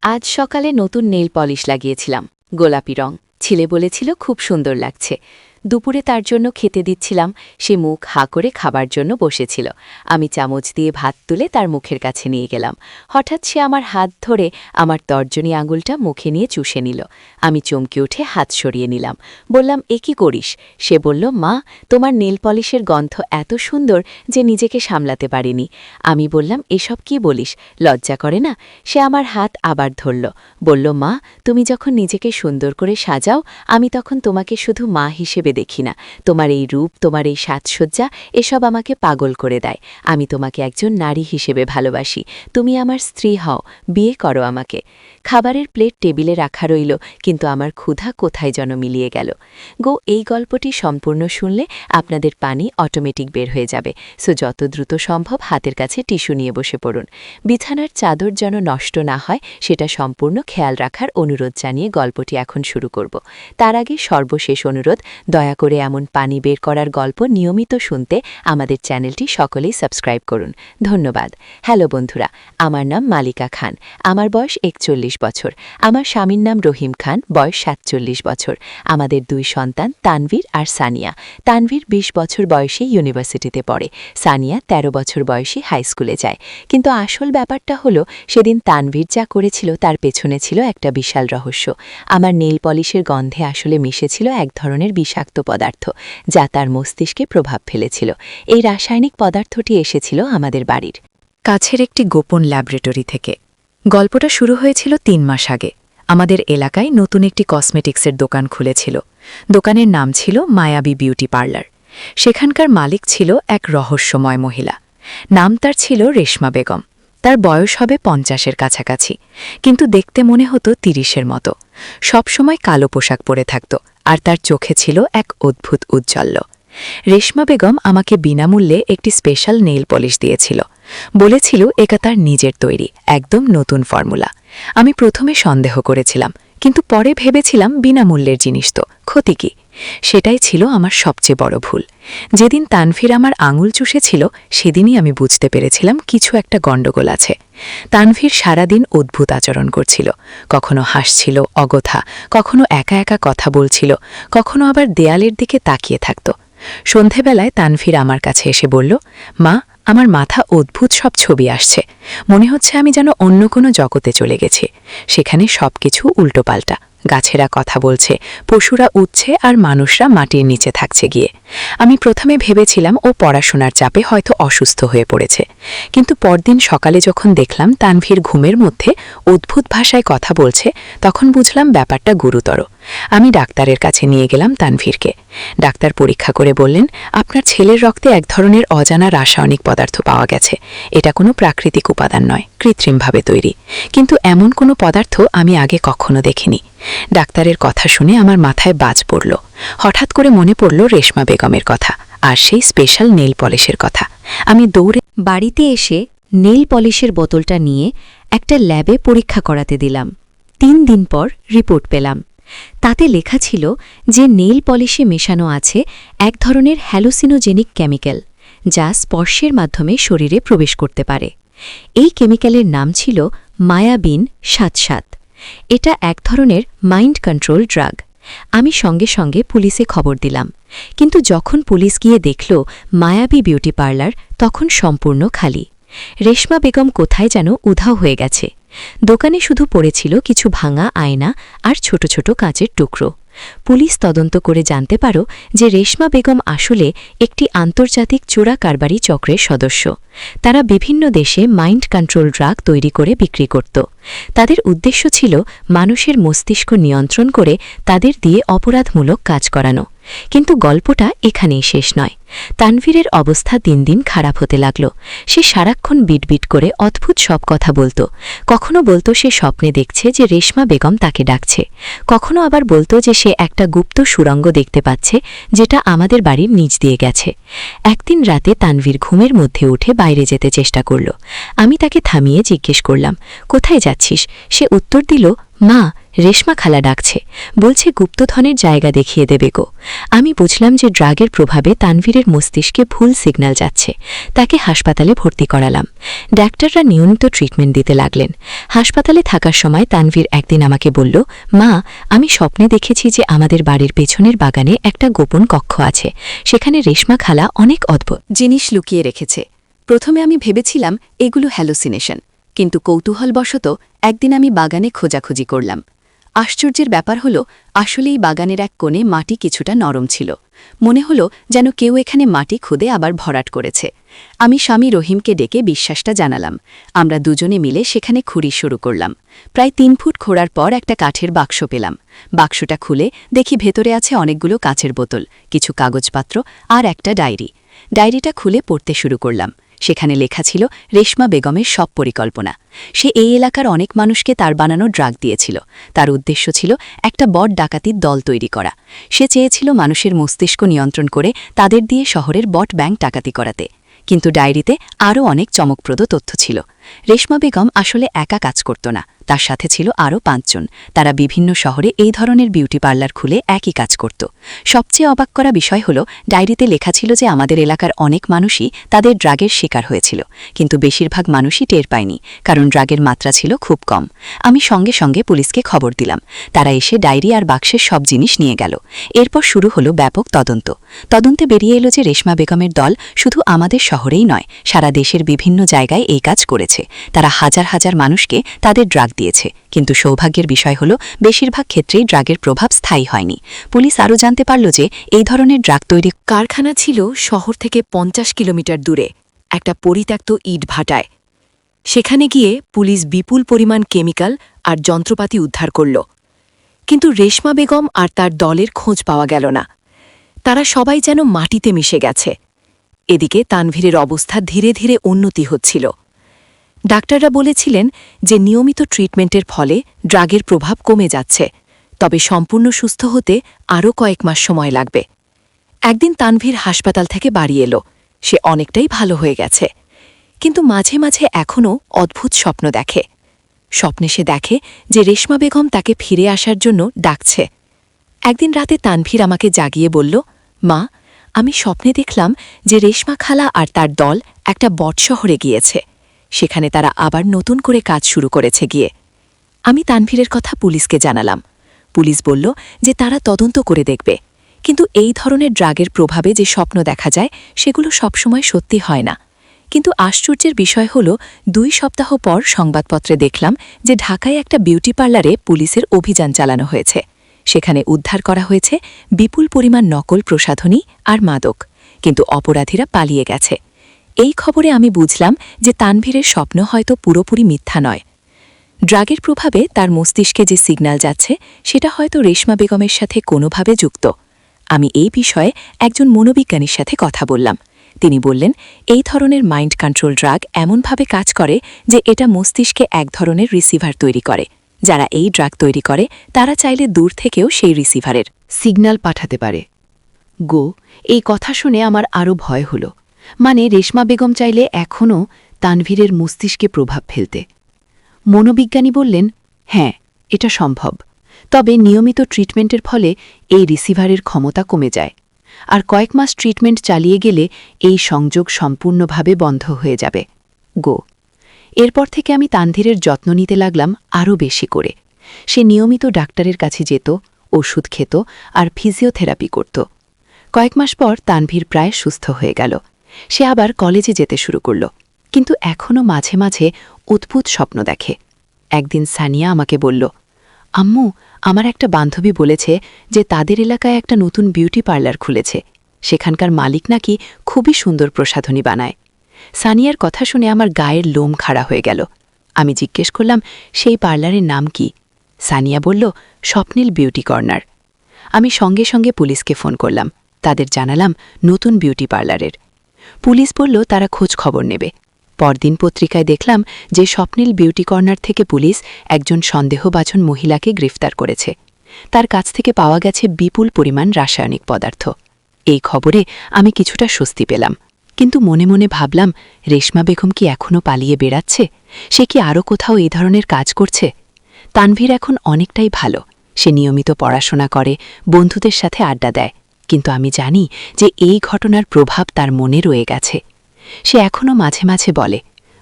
আজ সকালে নতুন নেইল পলিশ লাগিয়েছিলাম, গোলাপি রং। ছেলে বলেছিল খুব সুন্দর লাগছে। দুপুরে তার জন্য খেতে দিচ্ছিলাম, সে মুখ হা করে খাবার জন্য বসেছিল। আমি চামচ দিয়ে ভাত তুলে তার মুখের কাছে নিয়ে গেলাম। হঠাৎ সে আমার হাত ধরে আমার তর্জনী আঙুলটা মুখে নিয়ে চুষে নিল। আমি চমকে উঠে হাত সরিয়ে নিলাম। বললাম, এ কি করিস? সে বলল, মা, তোমার নেল পলিশের গন্ধ এত সুন্দর যে নিজেকে সামলাতে পারিনি। আমি বললাম, এসব কি বলিস? লজ্জা করে না? সে আমার হাত আবার ধরল, বলল, মা, তুমি যখন নিজেকে সুন্দর করে সাজাও, আমি তখন তোমাকে শুধু মা হিসেবে দেখি না। তোমার এই রূপ, তোমার এই সাজসজ্জা, এসব আমাকে পাগল করে দেয়। আমি তোমাকে একজন নারী হিসেবে ভালোবাসি। তুমি আমার স্ত্রী হও, বিয়ে করো আমাকে। খাবারের প্লেট টেবিলে রাখা রইল, কিন্তু আমার ক্ষুধা কোথায় যেন মিলিয়ে গেল। এই গল্পটি সম্পূর্ণ শুনলে আপনাদের পানি অটোমেটিক বের হয়ে যাবে। সো যত দ্রুত সম্ভব হাতের কাছে টিস্যু নিয়ে বসে পড়ুন। বিছানার চাদর যেন নষ্ট না হয় সেটা সম্পূর্ণ খেয়াল রাখার অনুরোধ জানিয়ে গল্পটি এখন শুরু করব। তার আগে সর্বশেষ অনুরোধ, দয়া করে এমন পানি বের করার গল্প নিয়মিত শুনতে আমাদের চ্যানেলটি সকলেই সাবস্ক্রাইব করুন। ধন্যবাদ। হ্যালো বন্ধুরা, আমার নাম মালিকা খান। আমার বয়স 41 বছর। আমার স্বামীর নাম রহিম খান, বয়স 47 বছর। আমাদের 2 সন্তান, তানভীর আর সানিয়া। তানভীর 20 বছর বয়সে ইউনিভার্সিটিতে পড়ে, সানিয়া 13 বছর বয়সে হাই স্কুলে যায়। কিন্তু আসল ব্যাপারটা হলো, সেদিন তানভীর যা করেছিল তার পেছনে ছিল একটা বিশাল রহস্য। আমার নেইল পলিশের গন্ধে আসলে মিশেছিল এক ধরনের বিষাক্ত পদার্থ, যা তার মস্তিষ্কে প্রভাব ফেলেছিল। এই রাসায়নিক পদার্থটি এসেছিল আমাদের বাড়ির কাছের একটি গোপন ল্যাবরেটরি থেকে। গল্পটা শুরু হয়েছিল 3 মাস আগে। আমাদের এলাকায় নতুন একটি কসমেটিক্সের দোকান খুলেছিল। দোকানের নাম ছিল মায়াবী বিউটি পার্লার। সেখানকার মালিক ছিল এক রহস্যময় মহিলা। নাম তার ছিল রেশমা বেগম। তার বয়স হবে 50-এর কাছাকাছি, কিন্তু দেখতে মনে হতো 30-এর মতো। সবসময় কালো পোশাক পরে থাকত, আর তার চোখে ছিল এক অদ্ভুত উজ্জ্বল্য। রেশমা বেগম আমাকে বিনামূল্যে একটি স্পেশাল নেইল পলিশ দিয়েছিল। বলেছিল এটা তার নিজের তৈরি, একদম নতুন ফর্মুলা। আমি প্রথমে সন্দেহ করেছিলাম, কিন্তু পরে ভেবেছিলাম বিনামূল্যের জিনিস তো, ক্ষতি কি? সেটাই ছিল আমার সবচেয়ে বড় ভুল। যেদিন তানভীর আমার আঙুল চুষেছিল, সেদিনই আমি বুঝতে পেরেছিলাম কিছু একটা গণ্ডগোল আছে। তানভীর সারাদিন অদ্ভুত আচরণ করছিল। কখনো হাসছিল অগথা, কখনো একা একা কথা বলছিল, কখনো আবার দেয়ালের দিকে তাকিয়ে থাকত। সন্ধেবেলায় তানভীর আমার কাছে এসে বলল, মা, আমার মাথা অদ্ভুত সব ছবি আসছে। মনে হচ্ছে আমি যেন অন্য কোনো জগতে চলে গেছি। সেখানে সবকিছু উল্টোপাল্টা। গাছেরা কথা বলছে, পশুরা উঠছে, আর মানুষরা মাটির নিচে থাকছে গিয়ে। আমি প্রথমে ভেবেছিলাম ও পড়াশোনার চাপে হয়তো অসুস্থ হয়ে পড়েছে, কিন্তু পরদিন সকালে যখন দেখলাম তানভীর ঘুমের মধ্যে অদ্ভুত ভাষায় কথা বলছে, তখন বুঝলাম ব্যাপারটা গুরুতর। আমি ডাক্তারের কাছে নিয়ে গেলাম তানভীরকে। ডাক্তার পরীক্ষা করে বললেন, আপনার ছেলের রক্তে এক ধরনের অজানা রাসায়নিক পদার্থ পাওয়া গেছে। এটা কোনো প্রাকৃতিক উপাদান নয়, কৃত্রিমভাবে তৈরি। কিন্তু এমন কোনো পদার্থ আমি আগে কখনো দেখিনি। ডাক্তারের কথা শুনে আমার মাথায় বাজ পড়ল। হঠাৎ করে মনে পড়ল রেশমা বেগমের কথা, আর সেই স্পেশাল নেইল পলিশের কথা। আমি দৌড়ে বাড়িতে এসে নেইল পলিশের বোতলটা নিয়ে একটা ল্যাবে পরীক্ষা করাতে দিলাম। 3 দিন পর রিপোর্ট পেলাম। তাতে লেখা ছিল যে নেইল পলিশে মেশানো আছে এক ধরনের হ্যালোসিনোজেনিক কেমিক্যাল, যা স্পর্শের মাধ্যমে শরীরে প্রবেশ করতে পারে। এই কেমিক্যালের নাম ছিল মায়াবিন 77। এটা এক ধরনের মাইন্ড কন্ট্রোল ড্রাগ। আমি সঙ্গে সঙ্গে পুলিশে খবর দিলাম, কিন্তু যখন পুলিশ গিয়ে দেখল মায়াবী বিউটি পার্লার, তখন সম্পূর্ণ খালি। রেশমা বেগম কোথায় যেন উধাও হয়ে গেছে। দোকানে শুধু পড়েছিল কিছু ভাঙা আয়না আর ছোট ছোট কাঁচের টুকরো। পুলিশ তদন্ত করে জানতে পারো যে রেশমা বেগম আসলে একটি আন্তর্জাতিক চোরা কারবারি চক্রের সদস্য। তারা বিভিন্ন দেশে মাইন্ড কন্ট্রোল ড্রাগ তৈরি করে বিক্রি করত। তাদের উদ্দেশ্য ছিল মানুষের মস্তিষ্ক নিয়ন্ত্রণ করে তাদের দিয়ে অপরাধমূলক কাজ করানো। কিন্তু গল্পটা এখানেই শেষ নয়। তানভীরের অবস্থা দিন দিন খারাপ হতে লাগল। সে সারাক্ষণ বিটবিট করে অদ্ভুত সব কথা বলত। কখনো বলতো সে স্বপ্নে দেখছে যে রেশমা বেগম তাকে ডাকছে, কখনো আবার বলতো যে সে একটা গুপ্ত সুড়ঙ্গ দেখতে পাচ্ছে, যেটা আমাদের বাড়ির নিচ দিয়ে গেছে। একদিন রাতে তানভীর ঘুমের মধ্যে উঠে বাইরে যেতে চেষ্টা করল। আমি তাকে থামিয়ে জিজ্ঞেস করলাম, কোথায় যাচ্ছিস? সে উত্তর দিল, মা, রেশমা খালা ডাকছে, বলছে গুপ্তধনের জায়গা দেখিয়ে দেবে গো। আমি বুঝলাম যে ড্রাগের প্রভাবে তানভীরের মস্তিষ্কে ভুল সিগন্যাল যাচ্ছে। তাকে হাসপাতালে ভর্তি করালাম। ডাক্তাররা নিয়মিত ট্রিটমেন্ট দিতে লাগলেন। হাসপাতালে থাকার সময় তানভীর একদিন আমাকে বলল, মা, আমি স্বপ্নে দেখেছি যে আমাদের বাড়ির পেছনের বাগানে একটা গোপন কক্ষ আছে। সেখানে রেশমা খালা অনেক অদ্ভুত জিনিস লুকিয়ে রেখেছে। প্রথমে আমি ভেবেছিলাম এগুলো হ্যালুসিনেশন, কিন্তু কৌতূহলবশত একদিন আমি বাগানে খোঁজাখুঁজি করলাম। আশ্চর্যের ব্যাপার হল, আসলেই বাগানের এক কোণে মাটি কিছুটা নরম ছিল। মনে হল যেন কেউ এখানে মাটি খুদে আবার ভরাট করেছে। আমি স্বামী রহিমকে ডেকে বিশ্বাসটা জানালাম। আমরা দুজনে মিলে সেখানে খুঁড়ি শুরু করলাম। প্রায় 3 ফুট খোঁড়ার পর একটা কাঠের বাক্স পেলাম। বাক্সটা খুলে দেখি ভেতরে আছে অনেকগুলো কাচের বোতল, কিছু কাগজপত্র আর একটা ডায়েরি। ডায়েরিটা খুলে পড়তে শুরু করলাম। সেখানে লেখা ছিল রেশমা বেগমের সব পরিকল্পনা। সে এই এলাকার অনেক মানুষকে তার বানানো ড্রাগ দিয়েছিল। তার উদ্দেশ্য ছিল একটা বড় ডাকাতির দল তৈরি করা। সে চেয়েছিল মানুষের মস্তিষ্ক নিয়ন্ত্রণ করে তাদের দিয়ে শহরের বট ব্যাংক ডাকাতি করাতে। কিন্তু ডায়েরিতে আরও অনেক চমকপ্রদ তথ্য ছিল। রেশমা বেগম আসলে একা কাজ করত না, তার সাথে ছিল আরও 5 জন। তারা বিভিন্ন শহরে এই ধরনের বিউটি পার্লার খুলে একই কাজ করত। সবচেয়ে অবাক করা বিষয় হল, ডায়েরিতে লেখা ছিল যে আমাদের এলাকার অনেক মানুষই তাদের ড্রাগের শিকার হয়েছিল, কিন্তু বেশিরভাগ মানুষই টের পায়নি, কারণ ড্রাগের মাত্রা ছিল খুব কম। আমি সঙ্গে সঙ্গে পুলিশকে খবর দিলাম। তারা এসে ডায়েরি আর বাক্সের সব জিনিস নিয়ে গেল। এরপর শুরু হলো ব্যাপক তদন্ত। তদন্তে বেরিয়ে এলো যে রেশমা বেগমের দল শুধু আমাদের শহরেই নয়, সারা দেশের বিভিন্ন জায়গায় এই কাজ করেছে। তারা হাজার হাজার মানুষকে তাদের ড্রাগ দিয়েছে। কিন্তু সৌভাগ্যের বিষয় হল, বেশিরভাগ ক্ষেত্রেই ড্রাগের প্রভাব স্থায়ী হয়নি। পুলিশ আরও জানতে পারল যে এই ধরনের ড্রাগ তৈরি কারখানা ছিল শহর থেকে 50 কিলোমিটার দূরে একটা পরিত্যক্ত ইট ভাটায়। সেখানে গিয়ে পুলিশ বিপুল পরিমাণ কেমিক্যাল আর যন্ত্রপাতি উদ্ধার করল। কিন্তু রেশমা বেগম আর তার দলের খোঁজ পাওয়া গেল না। তারা সবাই যেন মাটিতে মিশে গেছে। এদিকে তানভীরের অবস্থা ধীরে ধীরে উন্নতি হচ্ছিল। ডাক্তাররা বলেছিলেন যে নিয়মিত ট্রিটমেন্টের ফলে ড্রাগের প্রভাব কমে যাচ্ছে, তবে সম্পূর্ণ সুস্থ হতে আরও কয়েক মাস সময় লাগবে। একদিন তানভীর হাসপাতাল থেকে বাড়ি এলো। সে অনেকটাই ভালো হয়ে গেছে, কিন্তু মাঝে মাঝে এখনও অদ্ভুত স্বপ্ন দেখে। স্বপ্নে সে দেখে যে রেশমা বেগম তাকে ফিরে আসার জন্য ডাকছে। একদিন রাতে তানভীর আমাকে জাগিয়ে বলল, মা, আমি স্বপ্নে দেখলাম যে রেশমা খালা আর তার দল একটা বট শহরে গিয়েছে। সেখানে তারা আবার নতুন করে কাজ শুরু করেছে গিয়ে। আমি তানভীরের কথা পুলিশকে জানালাম। পুলিশ বলল যে তারা তদন্ত করে দেখবে, কিন্তু এই ধরনের ড্রাগের প্রভাবে যে স্বপ্ন দেখা যায় সেগুলো সবসময় সত্যি হয় না। কিন্তু আশ্চর্যের বিষয় হল, 2 সপ্তাহ পর সংবাদপত্রে দেখলাম যে ঢাকায় একটা বিউটি পার্লারে পুলিশের অভিযান চালানো হয়েছে। সেখানে উদ্ধার করা হয়েছে বিপুল পরিমাণ নকল প্রসাধনী আর মাদক, কিন্তু অপরাধীরা পালিয়ে গেছে। এই খবরে আমি বুঝলাম যে তানভীরের স্বপ্ন হয়তো পুরোপুরি মিথ্যা নয়। ড্রাগের প্রভাবে তার মস্তিষ্কে যে সিগন্যাল যাচ্ছে সেটা হয়তো রেশমা বেগমের সাথে কোনোভাবে যুক্ত। আমি এই বিষয়ে একজন মনোবিজ্ঞানীর সাথে কথা বললাম। তিনি বললেন, এই ধরনের মাইন্ড কন্ট্রোল ড্রাগ এমনভাবে কাজ করে যে এটা মস্তিষ্কে এক ধরনের রিসিভার তৈরি করে। যারা এই ড্রাগ তৈরি করে তারা চাইলে দূর থেকেও সেই রিসিভারের সিগন্যাল পাঠাতে পারে। গো, এই কথা শুনে আমার আরও ভয় হল। মানে রেশমা বেগম চাইলে এখনও তানভীরের মস্তিষ্কে প্রভাব ফেলতে। মনোবিজ্ঞানী বললেন, হ্যাঁ, এটা সম্ভব, তবে নিয়মিত ট্রিটমেন্টের ফলে এই রিসিভারের ক্ষমতা কমে যায়, আর কয়েক মাস ট্রিটমেন্ট চালিয়ে গেলে এই সংযোগ সম্পূর্ণভাবে বন্ধ হয়ে যাবে। গো। এরপর থেকে আমি তানভীরের যত্ন নিতে লাগলাম আরও বেশি করে। সে নিয়মিত ডাক্তারের কাছে যেত, ওষুধ খেত আর ফিজিওথেরাপি করত। কয়েক মাস পর তানভীর প্রায় সুস্থ হয়ে গেল। সে আবার কলেজে যেতে শুরু করল, কিন্তু এখনও মাঝে মাঝে অদ্ভুত স্বপ্ন দেখে। একদিন সানিয়া আমাকে বলল, আম্মু, আমার একটা বান্ধবী বলেছে যে তাদের এলাকায় একটা নতুন বিউটি পার্লার খুলেছে। সেখানকার মালিক নাকি খুবই সুন্দর প্রসাধনী বানায়। সানিয়ার কথা শুনে আমার গায়ের লোম খাড়া হয়ে গেল। আমি জিজ্ঞেস করলাম, সেই পার্লারের নাম কি? সানিয়া বলল, স্বপ্নিল বিউটি কর্নার। আমি সঙ্গে সঙ্গে পুলিশকে ফোন করলাম। তাদের জানালাম নতুন বিউটি পার্লারের। পুলিশ বলল তারা খোঁজ খবর নেবে। পরদিন পত্রিকায় দেখলাম যে স্বপ্নিল বিউটি কর্নার থেকে পুলিশ একজন সন্দেহভাজন মহিলাকে গ্রেফতার করেছে। তার কাছ থেকে পাওয়া গেছে বিপুল পরিমাণ রাসায়নিক পদার্থ। এই খবরে আমি কিছুটা স্বস্তি পেলাম, কিন্তু মনে মনে ভাবলাম, রেশমা বেগম কি এখনও পালিয়ে বেড়াচ্ছে? সে কি আরও কোথাও এই ধরনের কাজ করছে? তানভীর এখন অনেকটাই ভালো। সে নিয়মিত পড়াশোনা করে, বন্ধুদের সাথে আড্ডা দেয়, কিন্তু আমি জানি যে এই ঘটনার প্রভাব তার মনে রয়ে গেছে। সে এখনও মাঝে মাঝে বলে,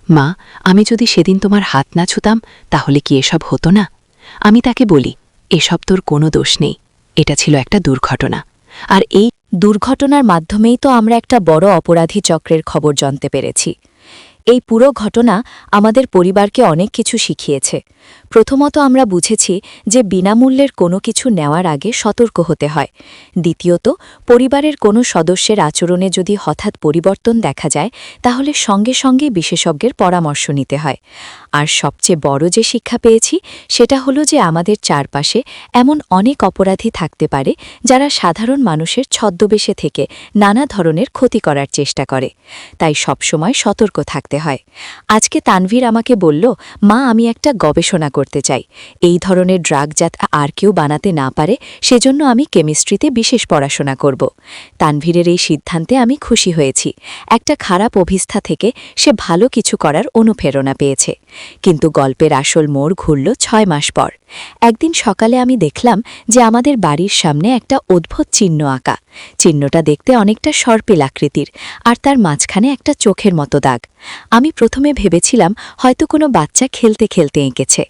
মা, আমি যদি সেদিন তোমার হাত না ছুতাম তাহলে কি এসব হতো না? আমি তাকে বলি, এসব তোর কোনো দোষ নেই, এটা ছিল একটা দুর্ঘটনা। আর এই দুর্ঘটনার মাধ্যমেই তো আমরা একটা বড় অপরাধী চক্রের খবর জানতে পেরেছি। এই পুরো ঘটনা আমাদের পরিবারকে অনেক কিছু শিখিয়েছে। প্রথমত আমরা বুঝেছি যে বিনামূল্যের কোনো কিছু নেওয়ার আগে সতর্ক হতে হয়। দ্বিতীয়ত, পরিবারের কোনো সদস্যের আচরণে যদি হঠাৎ পরিবর্তন দেখা যায় তাহলে সঙ্গে সঙ্গে বিশেষজ্ঞের পরামর্শ নিতে হয়। আর সবচেয়ে বড় যে শিক্ষা পেয়েছি সেটা হলো যে আমাদের চারপাশে এমন অনেক অপরাধী থাকতে পারে যারা সাধারণ মানুষের ছদ্মবেশে থেকে নানা ধরনের ক্ষতি করার চেষ্টা করে। তাই সবসময় সতর্ক থাকতে হয়। আজকে তানভীর আমাকে বলল, মা, আমি একটা গবেষণা করতে চাই। এই ধরনের ড্রাগ যাতে আর কেউ বানাতে না পারে সেজন্য আমি কেমিস্ট্রিতে বিশেষ পড়াশোনা করব। তানভীরের এই সিদ্ধান্তে আমি খুশি হয়েছি। একটা খারাপ অভিস্থা থেকে সে ভালো কিছু করার অনুপ্রেরণা পেয়েছে। কিন্তু গল্পের আসল মোড় ঘুরল 6 মাস পর। একদিন সকালে আমি দেখলাম যে আমাদের বাড়ির সামনে একটা অদ্ভুত চিহ্ন আঁকা। চিহ্নটা দেখতে অনেকটা সর্পিল আকৃতির, আর তার মাঝখানে একটা চোখের মতো দাগ। আমি প্রথমে ভেবেছিলাম হয়তো কোনো বাচ্চা খেলতে খেলতে এঁকেছে,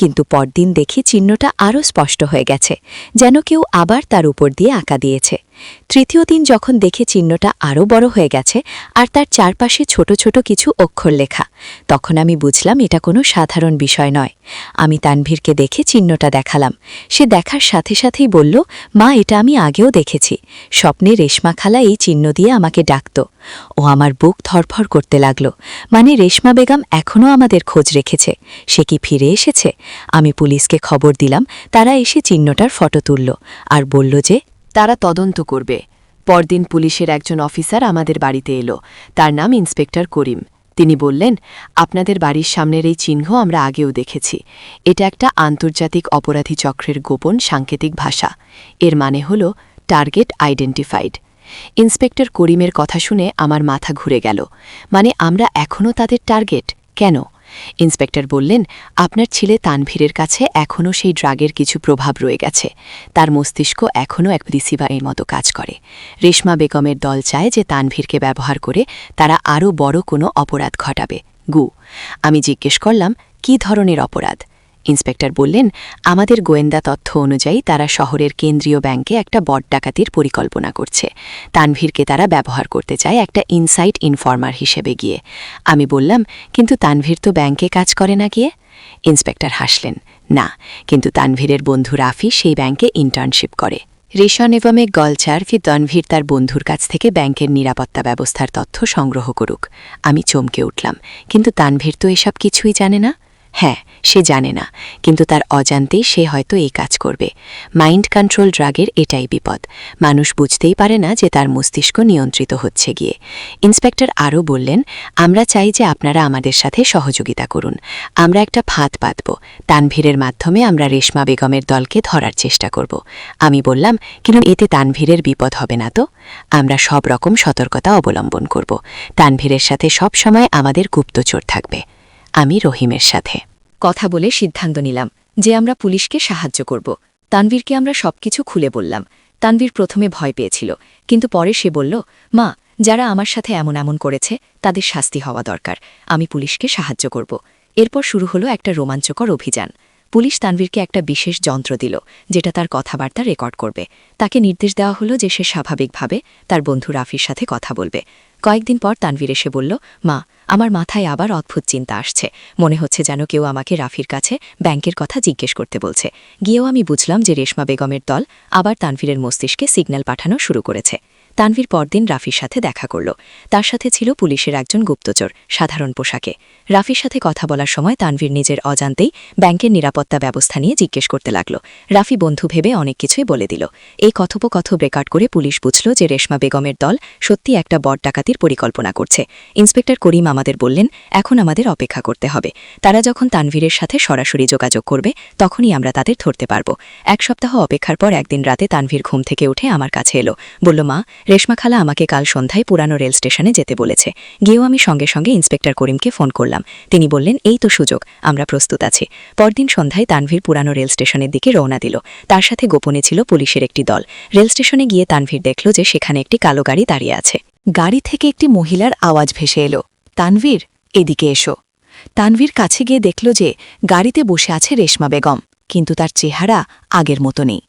কিন্তু পরদিন দেখি চিহ্নটা আরও স্পষ্ট হয়ে গেছে, যেন কেউ আবার তার উপর দিয়ে আঁকা দিয়েছে। তৃতীয় দিন যখন দেখে চিহ্নটা আরও বড় হয়ে গেছে আর তার চারপাশে ছোট ছোট কিছু অক্ষর লেখা, তখন আমি বুঝলাম এটা কোনো সাধারণ বিষয় নয়। আমি তানভীরকে দেখে চিহ্নটা দেখালাম। সে দেখার সাথে সাথেই বলল, মা, এটা আমি আগেও দেখেছি। স্বপ্নে রেশমা খালা এই চিহ্ন দিয়ে আমাকে ডাকত। ও আমার বুক ধরফর করতে লাগল। মানে রেশমা বেগম এখনও আমাদের খোঁজ রেখেছে? সে কি ফিরে এসেছে? আমি পুলিশকে খবর দিলাম। তারা এসে চিহ্নটার ফটো তুলল আর বলল যে তারা তদন্ত করবে। পরদিন পুলিশের একজন অফিসার আমাদের বাড়িতে এলো। তার নাম ইন্সপেক্টর করিম। তিনি বললেন, আপনাদের বাড়ির সামনের এই চিহ্ন আমরা আগেও দেখেছি। এটা একটা আন্তর্জাতিক অপরাধী চক্রের গোপন সাংকেতিক ভাষা। এর মানে হল টার্গেট আইডেন্টিফাইড। ইন্সপেক্টর করিমের কথা শুনে আমার মাথা ঘুরে গেল। মানে আমরা এখনও তাদের টার্গেট? কেন? ইন্সপেক্টর বললেন, আপনার ছেলে তানভীরের কাছে এখনও সেই ড্রাগের কিছু প্রভাব রয়ে গেছে। তার মস্তিষ্ক এখনও এক রিসিভারের মতো কাজ করে। রেশমা বেগমের দল চায় যে তানভীরকে ব্যবহার করে তারা আরও বড় কোনো অপরাধ ঘটাবে। আমি জিজ্ঞেস করলাম, কী ধরনের অপরাধ? ইন্সপেক্টর বললেন, আমাদের গোয়েন্দা তথ্য অনুযায়ী তারা শহরের কেন্দ্রীয় ব্যাংকে একটা বড় ডাকাতির পরিকল্পনা করছে। তানভীরকে তারা ব্যবহার করতে চায় একটা ইনসাইট ইনফর্মার হিসেবে গিয়ে। আমি বললাম, কিন্তু তানভীর তো ব্যাংকে কাজ করে না গিয়ে? ইন্সপেক্টর হাসলেন, না, কিন্তু তানভীরের বন্ধু রাফি সেই ব্যাংকে ইন্টার্নশিপ করে। রেশন এভমে গলচার ফি তানভীর তার বন্ধুর কাছ থেকে ব্যাংকের নিরাপত্তা ব্যবস্থার তথ্য সংগ্রহ করুক। আমি চমকে উঠলাম, কিন্তু তানভীর তো এসব কিছুই জানে না। হ্যাঁ, সে জানে না, কিন্তু তার অজান্তেই সে হয়তো এই কাজ করবে। মাইন্ড কন্ট্রোল ড্রাগের এটাই বিপদ। মানুষ বুঝতেই পারে না যে তার মস্তিষ্ক নিয়ন্ত্রিত হচ্ছে গিয়ে। ইন্সপেক্টর আরও বললেন, আমরা চাই যে আপনারা আমাদের সাথে সহযোগিতা করুন। আমরা একটা ফাঁদ পাতব। তানভীরের মাধ্যমে আমরা রেশমা বেগমের দলকে ধরার চেষ্টা করব। আমি বললাম, কিন্তু এতে তানভীরের বিপদ হবে না তো? আমরা সব রকম সতর্কতা অবলম্বন করব। তানভীরের সাথে সব সময় আমাদের গুপ্তচর থাকবে। আমি রহিমের সাথে কথা বলে সিদ্ধান্ত নিলাম যে আমরা পুলিশকে সাহায্য করব। তানভীরকে আমরা সবকিছু খুলে বললাম। তানভীর প্রথমে ভয় পেয়েছিল, কিন্তু পরে সে বলল, মা, যারা আমার সাথে এমন এমন করেছে তাদের শাস্তি হওয়া দরকার। আমি পুলিশকে সাহায্য করব। এরপর শুরু হলো একটা রোমাঞ্চকর অভিযান। পুলিশ তানভীরকে একটা বিশেষ যন্ত্র দিল, যেটা তার কথাবার্তা রেকর্ড করবে। তাকে নির্দেশ দেওয়া হলো যে সে স্বাভাবিকভাবে তার বন্ধু রাফির সাথে কথা বলবে। কয়েকদিন পর তানভীর এসে বলল, মা, আমার মাথায় আবার অদ্ভুত চিন্তা আসছে। মনে হচ্ছে যেন কেউ আমাকে রাফির কাছে ব্যাংকের কথা জিজ্ঞেস করতে বলছে। গিয়েও আমি বুঝলাম যে রেশমা বেগমের দল আবার তানভীরের মস্তিষ্কে সিগন্যাল পাঠানো শুরু করেছে। তানভীর পরদিন রাফির সাথে দেখা করল। তার সাথে ছিল পুলিশের একজন গুপ্তচর, সাধারণ পোশাকে। রাফির সাথে কথা বলার সময় তানভীর নিজের অজান্তেই ব্যাংকের নিরাপত্তা ব্যবস্থা নিয়ে জিজ্ঞেস করতে লাগল। রাফি বন্ধু ভেবে অনেক কিছুই বলে দিল। এই কথোপকথন রেকর্ড করে পুলিশ বুঝল যে রেশমা বেগমের দল সত্যি একটা বড় ডাকাতির পরিকল্পনা করছে। ইন্সপেক্টর করিম আমাদের বললেন, এখন আমাদের অপেক্ষা করতে হবে। তারা যখন তানভীরের সাথে সরাসরি যোগাযোগ করবে তখনই আমরা তাদের ধরতে পারব। 1 সপ্তাহ অপেক্ষার পর একদিন রাতে তানভীর ঘুম থেকে উঠে আমার কাছে এলো। বলল, মা, রেশমা খালা আমাকে কাল সন্ধ্যায় পুরানো রেল স্টেশনে যেতে বলেছে। গিয়েও আমি সঙ্গে সঙ্গে ইন্সপেক্টর করিমকে ফোন করলাম। তিনি বললেন, এই তো সুযোগ, আমরা প্রস্তুত আছি। পরদিন সন্ধ্যায় তানভীর পুরানো রেল স্টেশনের দিকে রওনা দিল। তার সাথে গোপনে ছিল পুলিশের একটি দল। রেল স্টেশনে গিয়ে তানভীর দেখল যে সেখানে একটি কালো গাড়ি দাঁড়িয়ে আছে। গাড়ি থেকে একটি মহিলার আওয়াজ ভেসে এলো, তানভীর, এদিকে এসো। তানভীর কাছে গিয়ে দেখল যে গাড়িতে বসে আছে রেশমা বেগম, কিন্তু তার চেহারা আগের মতো নেই।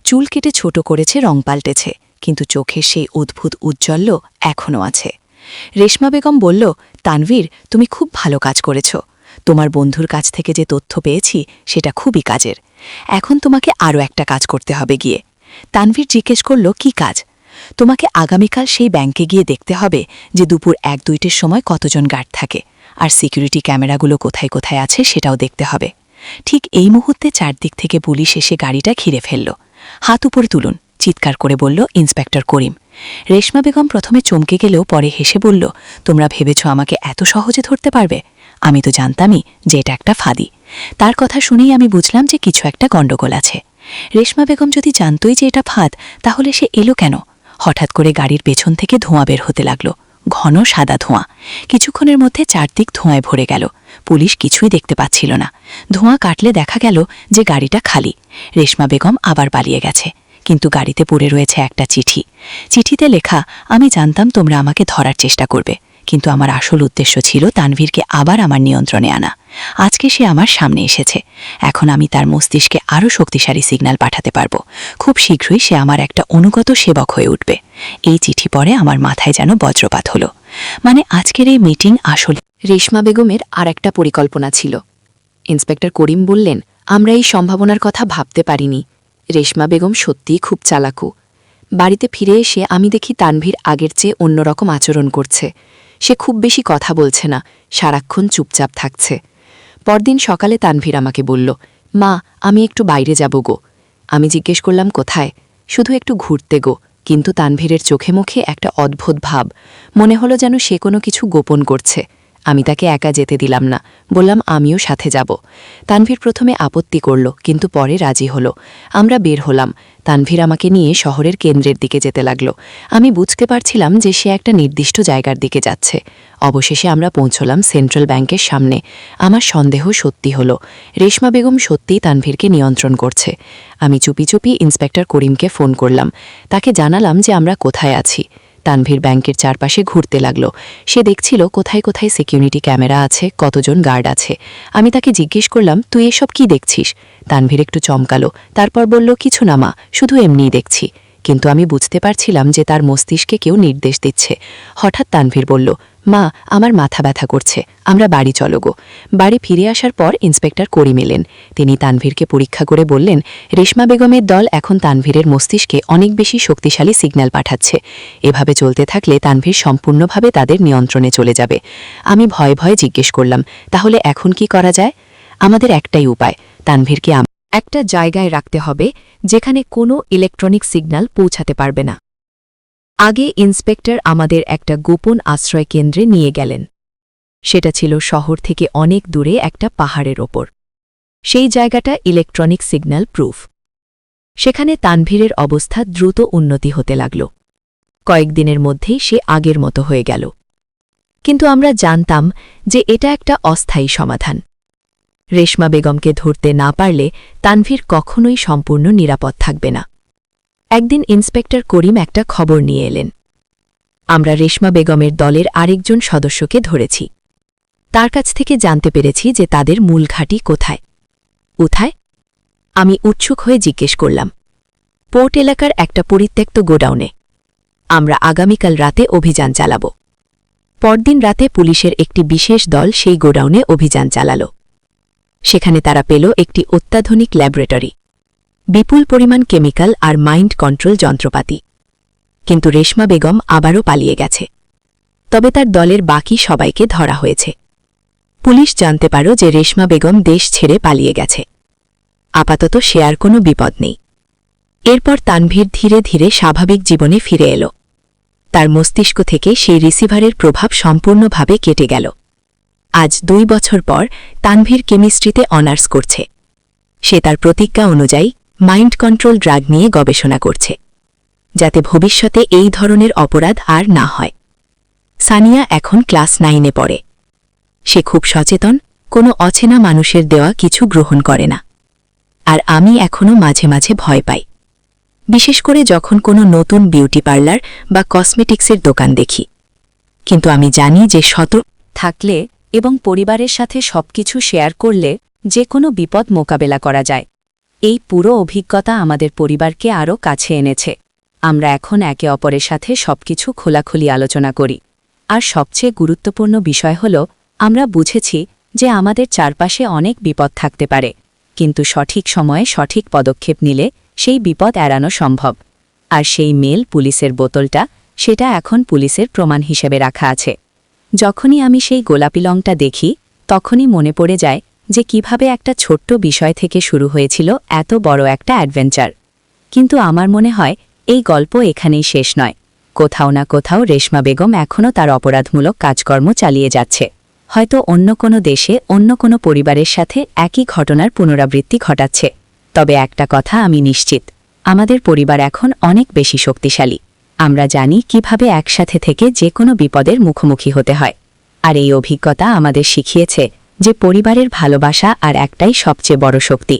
চুল কেটে ছোট করেছে, রং পাল্টেছে, কিন্তু চোখের সেই অদ্ভুত উজ্জ্বল্য এখনও আছে। রেশমা বেগম বলল, তানভীর, তুমি খুব ভালো কাজ করেছ। তোমার বন্ধুর কাছ থেকে যে তথ্য পেয়েছি সেটা খুবই কাজের। এখন তোমাকে আরও একটা কাজ করতে হবে গিয়ে। তানভীর জিজ্ঞেস করল, কি কাজ? তোমাকে আগামীকাল সেই ব্যাংকে গিয়ে দেখতে হবে যে দুপুর 1-2টের সময় কতজন গার্ড থাকে, আর সিকিউরিটি ক্যামেরাগুলো কোথায় কোথায় আছে সেটাও দেখতে হবে। ঠিক এই মুহূর্তে চারদিক থেকে পুলিশ এসে গাড়িটা ঘিরে ফেলল। হাত উপরে তুলুন, চিৎকার করে বলল ইন্সপেক্টর করিম। রেশমা বেগম প্রথমে চমকে গেলেও পরে হেসে বলল, তোমরা ভেবেছ আমাকে এত সহজে ধরতে পারবে? আমি তো জানতামই যে এটা একটা ফাঁদি। তার কথা শুনেই আমি বুঝলাম যে কিছু একটা গণ্ডগোল আছে। রেশমা বেগম যদি জানতই যে এটা ফাঁদ, তাহলে সে এলো কেন? হঠাৎ করে গাড়ির পেছন থেকে ধোঁয়া বের হতে লাগল, ঘন সাদা ধোঁয়া। কিছুক্ষণের মধ্যে চারদিক ধোঁয়ায় ভরে গেল। পুলিশ কিছুই দেখতে পাচ্ছিল না। ধোঁয়া কাটলে দেখা গেল যে গাড়িটা খালি। রেশমা বেগম আবার পালিয়ে গেছে, কিন্তু গাড়িতে পড়ে রয়েছে একটা চিঠি। চিঠিতে লেখা, আমি জানতাম তোমরা আমাকে ধরার চেষ্টা করবে, কিন্তু আমার আসল উদ্দেশ্য ছিল তানভীরকে আবার আমার নিয়ন্ত্রণে আনা। আজকে সে আমার সামনে এসেছে। এখন আমি তার মস্তিষ্কে আরও শক্তিশালী সিগন্যাল পাঠাতে পারব। খুব শীঘ্রই সে আমার একটা অনুগত সেবক হয়ে উঠবে। এই চিঠি পড়ে আমার মাথায় যেন বজ্রপাত হলো। মানে আজকের এই মিটিং আসলে রেশমা বেগমের আর একটা পরিকল্পনা ছিল। ইন্সপেক্টর করিম বললেন, আমরা এই সম্ভাবনার কথা ভাবতে পারিনি। রেশমা বেগম সত্যিই খুব চালাকু। বাড়িতে ফিরে এসে আমি দেখি তানভীর আগের চেয়ে অন্যরকম আচরণ করছে। সে খুব বেশি কথা বলছে না, সারাক্ষণ চুপচাপ থাকছে। পরদিন সকালে তানভীর আমাকে বলল, মা, আমি একটু বাইরে যাব গো। আমি জিজ্ঞেস করলাম, কোথায়? শুধু একটু ঘুরতে গো। কিন্তু তানভীরের চোখে মুখে একটা অদ্ভুত ভাব। মনে হলো যেন সে কোনো কিছু গোপন করছে। আমি তাকে একা যেতে দিলাম না, বললাম আমিও সাথে যাব। তানভীর প্রথমে আপত্তি করল, কিন্তু পরে রাজি হলো। আমরা বের হলাম। তানভীর আমাকে নিয়ে শহরের কেন্দ্রের দিকে যেতে লাগল। আমি বুঝতে পারছিলাম যে সে একটা নির্দিষ্ট জায়গার দিকে যাচ্ছে। অবশেষে আমরা পৌঁছলাম সেন্ট্রাল ব্যাংকের সামনে। আমার সন্দেহ সত্যি হলো, রেশমা বেগম সত্যিই তানভীরকে নিয়ন্ত্রণ করছে। আমি চুপি চুপি ইন্সপেক্টর করিমকে ফোন করলাম। তাকে জানালাম যে আমরা কোথায় আছি। তানভীর ব্যাংকের চারপাশে ঘুরতে লাগল। সে দেখছিল কোথায় কোথায় সিকিউরিটি ক্যামেরা আছে, কতজন গার্ড আছে। আমি তাকে জিজ্ঞেস করলাম, তুই এসব কি দেখছিস? তানভীর একটু চমকালো, তারপর বলল, কিছু না মা, শুধু এমনিই দেখছি। কিন্তু আমি বুঝতে পারছিলাম যে তার মস্তিষ্কে কেউ নির্দেশ দিচ্ছে। হঠাৎ তানভীর বলল, মা, আমার মাথা ব্যথা করছে, আমরা বাড়ি চলো গো। বাড়ি ফিরে আসার পর ইন্সপেক্টর করিম এলেন। তিনি তানভীরকে পরীক্ষা করে বললেন, রেশমা বেগমের দল এখন তানভীরের মস্তিষ্কে অনেক বেশি শক্তিশালী সিগন্যাল পাঠাচ্ছে। এভাবে চলতে থাকলে তানভীর সম্পূর্ণভাবে তাদের নিয়ন্ত্রণে চলে যাবে। আমি ভয়ে ভয়ে জিজ্ঞেস করলাম, তাহলে এখন কি করা যায়? আমাদের একটাই উপায়, তানভীরকে একটা জায়গায় রাখতে হবে যেখানে কোনো ইলেকট্রনিক সিগন্যাল পৌঁছাতে পারবে না। আগে ইন্সপেক্টর আমাদের একটা গোপন আশ্রয় কেন্দ্রে নিয়ে গেলেন। সেটা ছিল শহর থেকে অনেক দূরে একটা পাহাড়ের ওপর। সেই জায়গাটা ইলেকট্রনিক সিগন্যাল প্রুফ। সেখানে তানভীরের অবস্থা দ্রুত উন্নতি হতে লাগল। কয়েকদিনের মধ্যেই সে আগের মতো হয়ে গেল। কিন্তু আমরা জানতাম যে এটা একটা অস্থায়ী সমাধান। রেশমা বেগমকে ধরতে না পারলে তানভীর কখনোই সম্পূর্ণ নিরাপদ থাকবে না। একদিন ইন্সপেক্টর করিম একটা খবর নিয়ে এলেন। আমরা রেশমা বেগমের দলের আরেকজন সদস্যকে ধরেছি। তার কাছ থেকে জানতে পেরেছি যে তাদের মূল ঘাঁটি কোথায়। কোথায়? আমি উৎসুক হয়ে জিজ্ঞেস করলাম। পোর্ট এলাকার একটা পরিত্যক্ত গোডাউনে। আমরা আগামীকাল রাতে অভিযান চালাব। পরদিন রাতে পুলিশের একটি বিশেষ দল সেই গোডাউনে অভিযান চালাল। সেখানে তারা পেল একটি অত্যাধুনিক ল্যাবরেটরি, বিপুল পরিমাণ কেমিক্যাল আর মাইন্ড কন্ট্রোল যন্ত্রপাতি। কিন্তু রেশমা বেগম আবারও পালিয়ে গেছে। তবে তার দলের বাকি সবাইকে ধরা হয়েছে। পুলিশ জানতে পারল যে রেশমা বেগম দেশ ছেড়ে পালিয়ে গেছে। আপাতত সে আর কোনো বিপদ নেই। এরপর তানভীর ধীরে ধীরে স্বাভাবিক জীবনে ফিরে এল। তার মস্তিষ্ক থেকে সেই রিসিভারের প্রভাব সম্পূর্ণভাবে কেটে গেল। আজ 2 বছর পর তানভীর কেমিস্ট্রিতে অনার্স করছে। সে তার প্রতিজ্ঞা অনুযায়ী মাইন্ড কন্ট্রোল ড্রাগ নিয়ে গবেষণা করছে। যাতে ভবিষ্যতে এই ধরনের অপরাধ আর না হয়। সানিয়া এখন ক্লাস 9-এ পড়ে। সে খুব সচেতন, কোনো অচেনা মানুষের দেওয়া কিছু গ্রহণ করে না। আর আমি এখনও মাঝে মাঝে ভয় পাই, বিশেষ করে যখন কোনো নতুন বিউটি পার্লার বা কসমেটিক্সের দোকান দেখি। কিন্তু আমি জানি যে থাকলে এবং পরিবারের সাথে সবকিছু শেয়ার করলে যে কোনো বিপদ মোকাবেলা করা যায়। এই পুরো অভিজ্ঞতা আমাদের পরিবারকে আরও কাছে এনেছে। আমরা এখন একে অপরের সাথে সবকিছু খোলাখুলি আলোচনা করি। আর সবচেয়ে গুরুত্বপূর্ণ বিষয় হল, আমরা বুঝেছি যে আমাদের চারপাশে অনেক বিপদ থাকতে পারে, কিন্তু সঠিক সময়ে সঠিক পদক্ষেপ নিলে সেই বিপদ এড়ানো সম্ভব। আর সেই মেল পুলিশের বোতলটা, সেটা এখন পুলিশের প্রমাণ হিসেবে রাখা আছে। যখনই আমি সেই গোলাপি লংটা দেখি, তখনই মনে পড়ে যায় যে কিভাবে একটা ছোট্ট বিষয় থেকে শুরু হয়েছিল এত বড় একটা অ্যাডভেঞ্চার। কিন্তু আমার মনে হয় এই গল্প এখানেই শেষ নয়। কোথাও না কোথাও রেশমা বেগম এখনও তার অপরাধমূলক কাজকর্ম চালিয়ে যাচ্ছে, হয়তো অন্য কোনো দেশে অন্য কোনো পরিবারের সাথে একই ঘটনার পুনরাবৃত্তি ঘটাচ্ছে। তবে একটা কথা আমি নিশ্চিত, আমাদের পরিবার এখন অনেক বেশি শক্তিশালী। আমরা জানি কিভাবে একসাথে থেকে যে কোনো বিপদের মুখোমুখি হতে হয়। আর এই অভিজ্ঞতা আমাদের শিখিয়েছে যে পরিবারের ভালোবাসা আর একটাই সবচেয়ে বড় শক্তি।